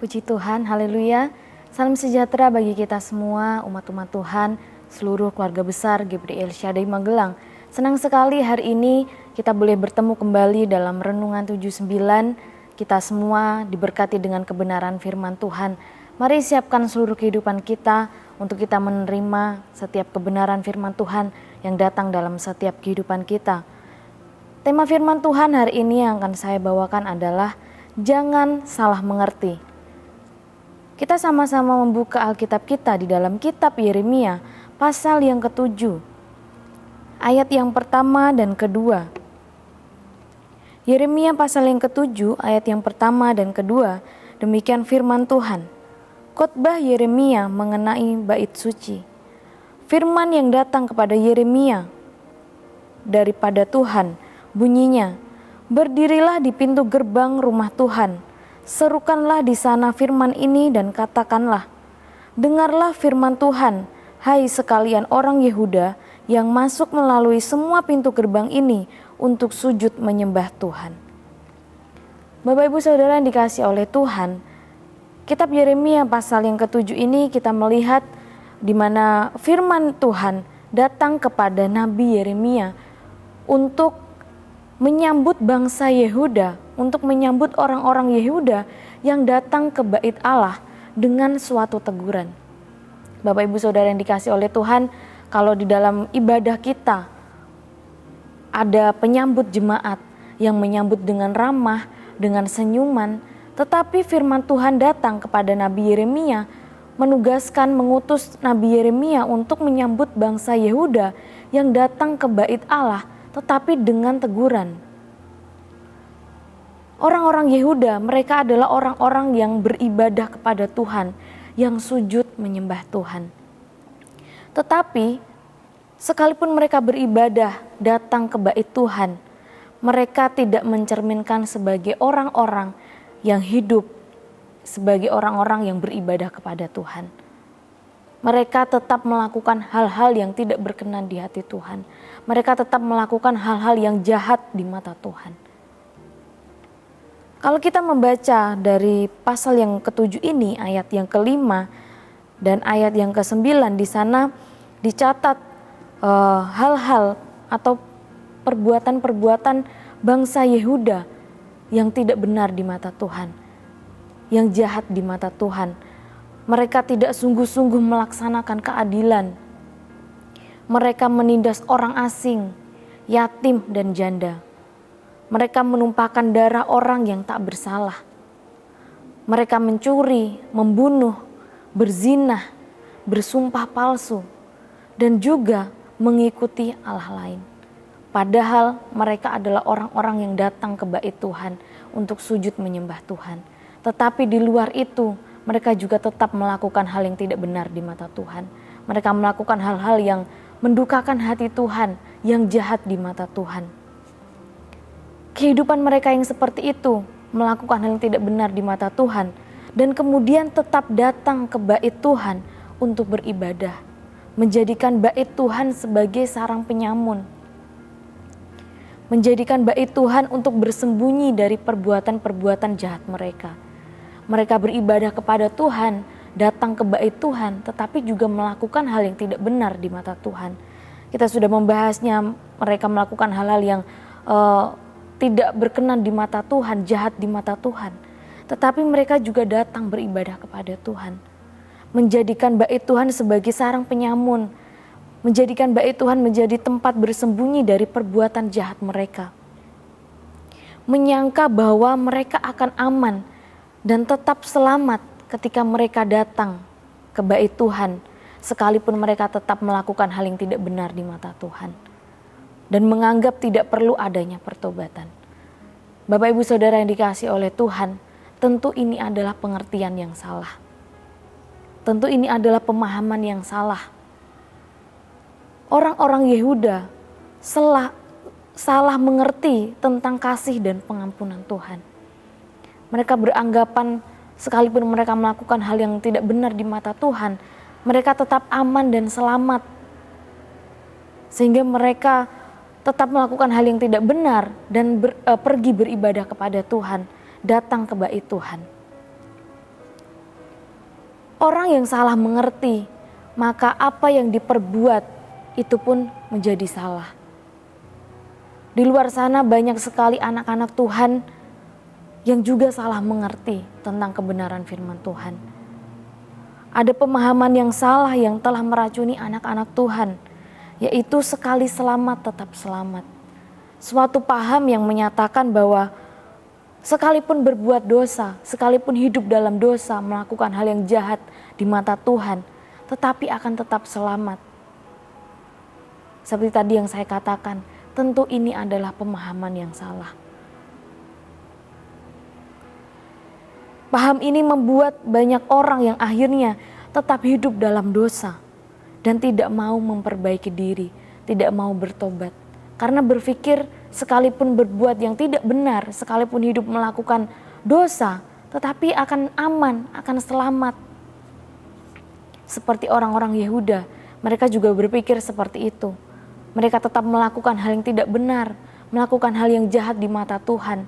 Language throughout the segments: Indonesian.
Puji Tuhan, haleluya. Salam sejahtera bagi kita semua, umat-umat Tuhan, seluruh keluarga besar GBD El Shaddai Magelang. Senang sekali hari ini kita boleh bertemu kembali dalam Renungan 79. Kita semua diberkati dengan kebenaran firman Tuhan. Mari siapkan seluruh kehidupan kita untuk kita menerima setiap kebenaran firman Tuhan yang datang dalam setiap kehidupan kita. Tema firman Tuhan hari ini yang akan saya bawakan adalah jangan salah mengerti. Kita sama-sama membuka Alkitab kita di dalam kitab Yeremia pasal yang ke-7, ayat yang pertama dan kedua. Yeremia pasal yang ke-7, ayat yang pertama dan kedua, demikian firman Tuhan. Khotbah Yeremia mengenai bait suci. Firman yang datang kepada Yeremia daripada Tuhan, bunyinya, berdirilah di pintu gerbang rumah Tuhan. Serukanlah di sana firman ini dan katakanlah, dengarlah firman Tuhan, hai sekalian orang Yehuda yang masuk melalui semua pintu gerbang ini untuk sujud menyembah Tuhan. Bapak Ibu Saudara yang dikasihi oleh Tuhan, kitab Yeremia pasal yang ke-7 ini kita melihat di mana firman Tuhan datang kepada Nabi Yeremia untuk menyambut bangsa Yehuda, untuk menyambut orang-orang Yehuda yang datang ke bait Allah dengan suatu teguran. Bapak Ibu Saudara yang dikasihi oleh Tuhan, kalau di dalam ibadah kita ada penyambut jemaat yang menyambut dengan ramah, dengan senyuman, tetapi firman Tuhan datang kepada Nabi Yeremia, menugaskan, mengutus Nabi Yeremia untuk menyambut bangsa Yehuda yang datang ke bait Allah, tetapi dengan teguran. Orang-orang Yehuda, mereka adalah orang-orang yang beribadah kepada Tuhan, yang sujud menyembah Tuhan. Tetapi, sekalipun mereka beribadah datang ke bait Tuhan, mereka tidak mencerminkan sebagai orang-orang yang hidup, sebagai orang-orang yang beribadah kepada Tuhan. Mereka tetap melakukan hal-hal yang tidak berkenan di hati Tuhan. Mereka tetap melakukan hal-hal yang jahat di mata Tuhan. Kalau kita membaca dari pasal yang ke-7 ini, ayat yang ke-5 dan ayat yang ke-9, di sana dicatat hal-hal atau perbuatan-perbuatan bangsa Yehuda yang tidak benar di mata Tuhan, yang jahat di mata Tuhan. Mereka tidak sungguh-sungguh melaksanakan keadilan. Mereka menindas orang asing, yatim dan janda. Mereka menumpahkan darah orang yang tak bersalah. Mereka mencuri, membunuh, berzinah, bersumpah palsu, dan juga mengikuti Allah lain. Padahal mereka adalah orang-orang yang datang ke bait Tuhan untuk sujud menyembah Tuhan. Tetapi di luar itu, mereka juga tetap melakukan hal yang tidak benar di mata Tuhan. Mereka melakukan hal-hal yang mendukakan hati Tuhan, yang jahat di mata Tuhan. Kehidupan mereka yang seperti itu, melakukan hal yang tidak benar di mata Tuhan, dan kemudian tetap datang ke bait Tuhan untuk beribadah, menjadikan bait Tuhan sebagai sarang penyamun, menjadikan bait Tuhan untuk bersembunyi dari perbuatan-perbuatan jahat mereka. Mereka beribadah kepada Tuhan, datang ke bait Tuhan, tetapi juga melakukan hal yang tidak benar di mata Tuhan. Kita sudah membahasnya, mereka melakukan hal-hal yang tidak berkenan di mata Tuhan, jahat di mata Tuhan. Tetapi mereka juga datang beribadah kepada Tuhan. Menjadikan bait Tuhan sebagai sarang penyamun. Menjadikan bait Tuhan menjadi tempat bersembunyi dari perbuatan jahat mereka. Menyangka bahwa mereka akan aman dan tetap selamat ketika mereka datang ke bait Tuhan. Sekalipun mereka tetap melakukan hal yang tidak benar di mata Tuhan. Dan menganggap tidak perlu adanya pertobatan. Bapak Ibu Saudara yang dikasihi oleh Tuhan, tentu ini adalah pengertian yang salah. Tentu ini adalah pemahaman yang salah. Orang-orang Yehuda salah mengerti tentang kasih dan pengampunan Tuhan. Mereka beranggapan sekalipun mereka melakukan hal yang tidak benar di mata Tuhan, mereka tetap aman dan selamat. Sehingga mereka tetap melakukan hal yang tidak benar dan pergi beribadah kepada Tuhan, datang ke bait Tuhan. orang yang salah mengerti, maka apa yang diperbuat itu pun menjadi salah. Di luar sana banyak sekali anak-anak Tuhan yang juga salah mengerti tentang kebenaran firman Tuhan. Ada pemahaman yang salah yang telah meracuni anak-anak Tuhan, yaitu sekali selamat tetap selamat. Suatu paham yang menyatakan bahwa sekalipun berbuat dosa, sekalipun hidup dalam dosa, melakukan hal yang jahat di mata Tuhan, tetapi akan tetap selamat. Seperti tadi yang saya katakan, tentu ini adalah pemahaman yang salah. Paham ini membuat banyak orang yang akhirnya tetap hidup dalam dosa dan tidak mau memperbaiki diri, tidak mau bertobat. Karena berpikir sekalipun berbuat yang tidak benar, sekalipun hidup melakukan dosa, tetapi akan aman, akan selamat. Seperti orang-orang Yehuda, mereka juga berpikir seperti itu. Mereka tetap melakukan hal yang tidak benar, melakukan hal yang jahat di mata Tuhan,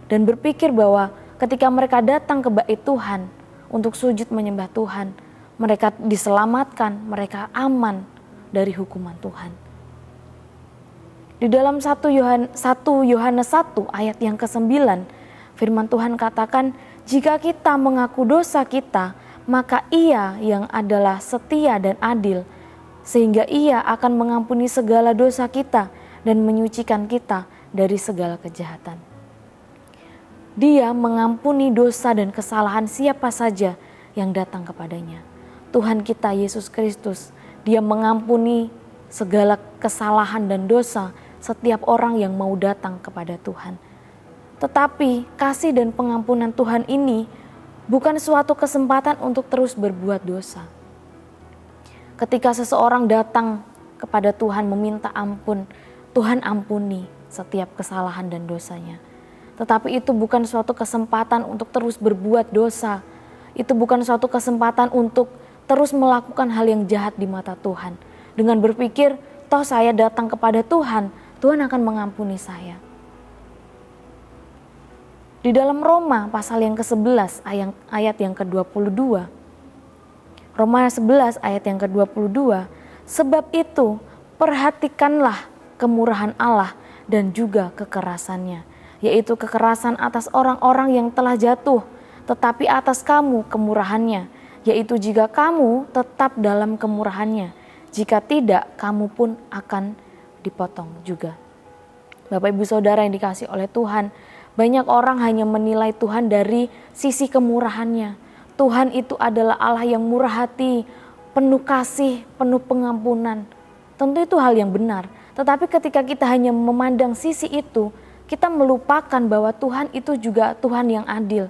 dan berpikir bahwa ketika mereka datang ke bait Tuhan untuk sujud menyembah Tuhan, mereka diselamatkan, mereka aman dari hukuman Tuhan. Di dalam 1 Yohanes 1 ayat yang ke-9, firman Tuhan katakan, jika kita mengaku dosa kita, maka Ia yang adalah setia dan adil, sehingga Ia akan mengampuni segala dosa kita dan menyucikan kita dari segala kejahatan. Dia mengampuni dosa dan kesalahan siapa saja yang datang kepadanya. Tuhan kita Yesus Kristus, Dia mengampuni segala kesalahan dan dosa setiap orang yang mau datang kepada Tuhan. Tetapi kasih dan pengampunan Tuhan ini bukan suatu kesempatan untuk terus berbuat dosa. Ketika seseorang datang kepada Tuhan meminta ampun, Tuhan ampuni setiap kesalahan dan dosanya. Tetapi itu bukan suatu kesempatan untuk terus berbuat dosa. Itu bukan suatu kesempatan untuk terus melakukan hal yang jahat di mata Tuhan. Dengan berpikir, toh saya datang kepada Tuhan, Tuhan akan mengampuni saya. Di dalam Roma pasal yang ke-11 ayat yang ke-22. Roma 11 ayat yang ke-22. Sebab itu perhatikanlah kemurahan Allah dan juga kekerasannya, yaitu kekerasan atas orang-orang yang telah jatuh, tetapi atas kamu kemurahannya, yaitu jika kamu tetap dalam kemurahannya, jika tidak kamu pun akan dipotong juga. Bapak Ibu Saudara yang dikasihi oleh Tuhan, banyak orang hanya menilai Tuhan dari sisi kemurahannya. Tuhan itu adalah Allah yang murah hati, penuh kasih, penuh pengampunan. Tentu itu hal yang benar. Tetapi ketika kita hanya memandang sisi itu, kita melupakan bahwa Tuhan itu juga Tuhan yang adil.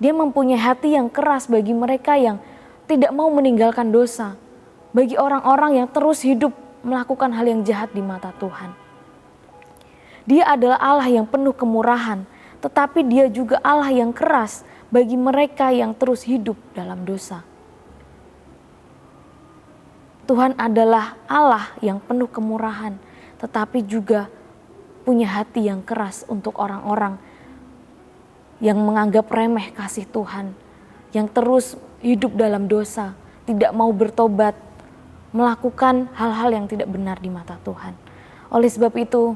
Dia mempunyai hati yang keras bagi mereka yang tidak mau meninggalkan dosa. Bagi orang-orang yang terus hidup melakukan hal yang jahat di mata Tuhan. Dia adalah Allah yang penuh kemurahan, tetapi Dia juga Allah yang keras bagi mereka yang terus hidup dalam dosa. Tuhan adalah Allah yang penuh kemurahan, tetapi juga punya hati yang keras untuk orang-orang yang menganggap remeh kasih Tuhan, yang terus hidup dalam dosa, tidak mau bertobat, melakukan hal-hal yang tidak benar di mata Tuhan. Oleh sebab itu,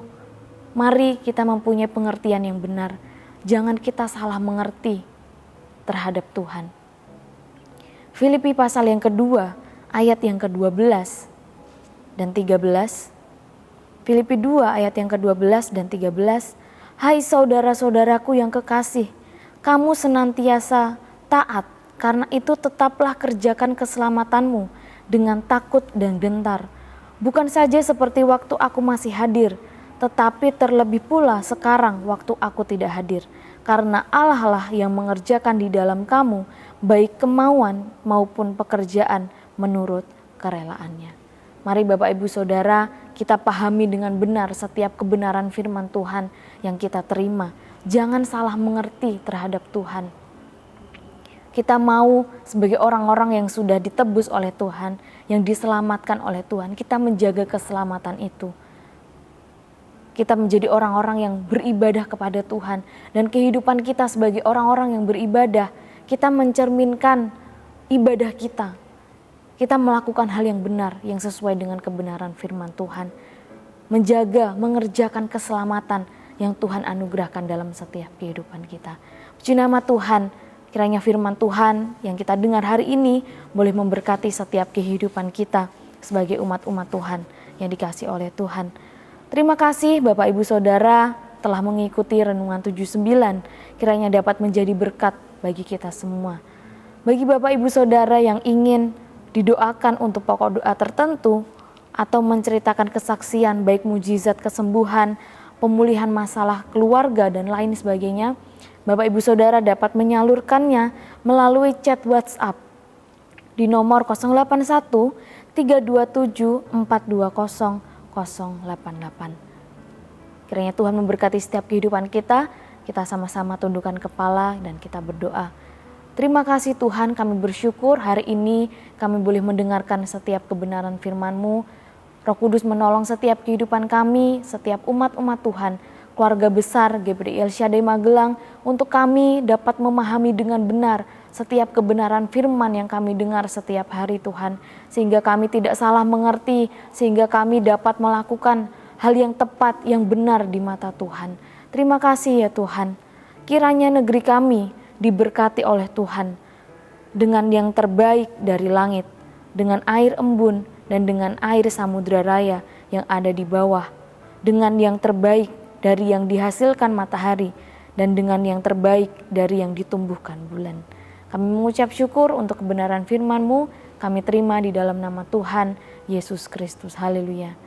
mari kita mempunyai pengertian yang benar. Jangan kita salah mengerti terhadap Tuhan. Filipi pasal yang kedua, ayat yang ke-12 dan 13. Filipi 2 ayat yang ke-12 dan 13. Hai saudara-saudaraku yang kekasih, kamu senantiasa taat, karena itu tetaplah kerjakan keselamatanmu dengan takut dan gentar. Bukan saja seperti waktu aku masih hadir, tetapi terlebih pula sekarang waktu aku tidak hadir. Karena Allah lah yang mengerjakan di dalam kamu baik kemauan maupun pekerjaan menurut kerelaannya. Mari Bapak Ibu Saudara, kita pahami dengan benar setiap kebenaran firman Tuhan yang kita terima. Jangan salah mengerti terhadap Tuhan. Kita mau sebagai orang-orang yang sudah ditebus oleh Tuhan, yang diselamatkan oleh Tuhan, kita menjaga keselamatan itu. Kita menjadi orang-orang yang beribadah kepada Tuhan, dan kehidupan kita sebagai orang-orang yang beribadah, kita mencerminkan ibadah kita. Kita melakukan hal yang benar, yang sesuai dengan kebenaran firman Tuhan. Menjaga, mengerjakan keselamatan yang Tuhan anugerahkan dalam setiap kehidupan kita. Puji nama Tuhan, kiranya firman Tuhan yang kita dengar hari ini boleh memberkati setiap kehidupan kita sebagai umat-umat Tuhan yang dikasihi oleh Tuhan. Terima kasih Bapak Ibu Saudara telah mengikuti Renungan 79, kiranya dapat menjadi berkat bagi kita semua. Bagi Bapak Ibu Saudara yang ingin didoakan untuk pokok doa tertentu atau menceritakan kesaksian baik mujizat kesembuhan, pemulihan masalah keluarga dan lain sebagainya, Bapak Ibu Saudara dapat menyalurkannya melalui chat WhatsApp di nomor 081 327 420 088. Kiranya Tuhan memberkati setiap kehidupan kita sama-sama tundukkan kepala dan kita berdoa. Terima kasih Tuhan, kami bersyukur hari ini kami boleh mendengarkan setiap kebenaran firman-Mu. Roh Kudus menolong setiap kehidupan kami, setiap umat-umat Tuhan, keluarga besar GPD El Shaddai Magelang, untuk kami dapat memahami dengan benar setiap kebenaran firman yang kami dengar setiap hari Tuhan. Sehingga kami tidak salah mengerti, sehingga kami dapat melakukan hal yang tepat, yang benar di mata Tuhan. Terima kasih ya Tuhan, kiranya negeri kami diberkati oleh Tuhan dengan yang terbaik dari langit, dengan air embun dan dengan air samudra raya yang ada di bawah, dengan yang terbaik dari yang dihasilkan matahari dan dengan yang terbaik dari yang ditumbuhkan bulan. Kami mengucap syukur untuk kebenaran firman-Mu, kami terima di dalam nama Tuhan Yesus Kristus. Haleluya.